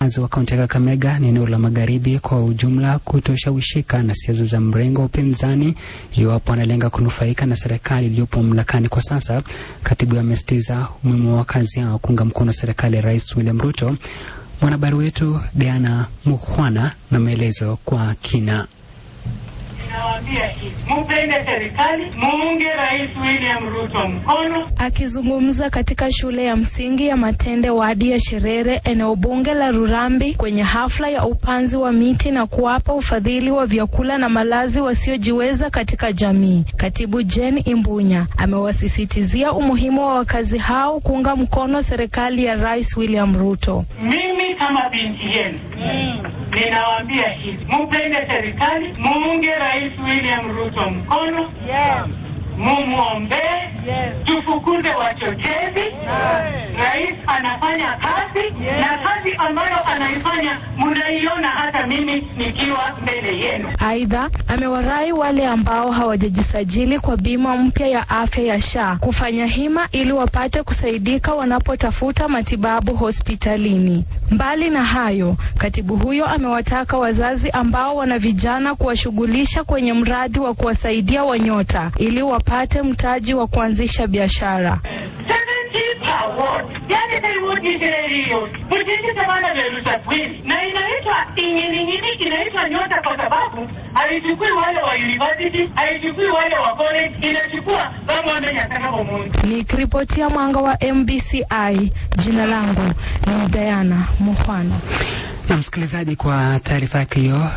wakazi wa kaunti ya Kakamega na eneo la Magharibi kwa ujumla kutoshawishika na siasa za mrengo upinzani iwapo analenga kunufaika na serikali iliyopo mamlakani kwa sasa. Katibu amesitiza umuhimu wa wakazi hao kuunga mkono serikali ya Rais William Ruto. Mwanahabari wetu Diana Mukhwana na maelezo kwa kina. Mpende serikali, muunge Rais William Ruto mkono. Akizungumza katika shule ya msingi ya Matende wadi ya Sherere eneo bunge la Rurambi kwenye hafla ya upanzi wa miti na kuwapa ufadhili wa vyakula na malazi wasiojiweza katika jamii, Katibu Jane Imbunya amewasisitizia umuhimu wa wakazi hao kuunga mkono serikali ya Rais William Ruto. Mimi kama binti yenu ninawaambia hivi, mpende serikali, muunge Rais William Ruto mkono. Mumuombe, tufukuze wachochezi. Rais anafanya kazi na kazi ambayo anaifanya mnaiona hata mimi nikiwa mbele yenu. Aidha, amewarai wale ambao hawajajisajili kwa bima mpya ya afya ya SHA kufanya hima ili wapate kusaidika wanapotafuta matibabu hospitalini. Mbali na hayo, katibu huyo amewataka wazazi ambao wana vijana kuwashughulisha kwenye mradi wa kuwasaidia wanyota ili wapate mtaji wa kuanzisha biashara. Na inaitwa nyota kwa sababu haichukui wale wa university, haichukui wale wa college, inachukua kama wamenyataka kwa Mungu. Nikiripotia Mwanga wa MBCI, jina langu ni Diana Mukhwana. Na msikilizaji, kwa taarifa yake hiyo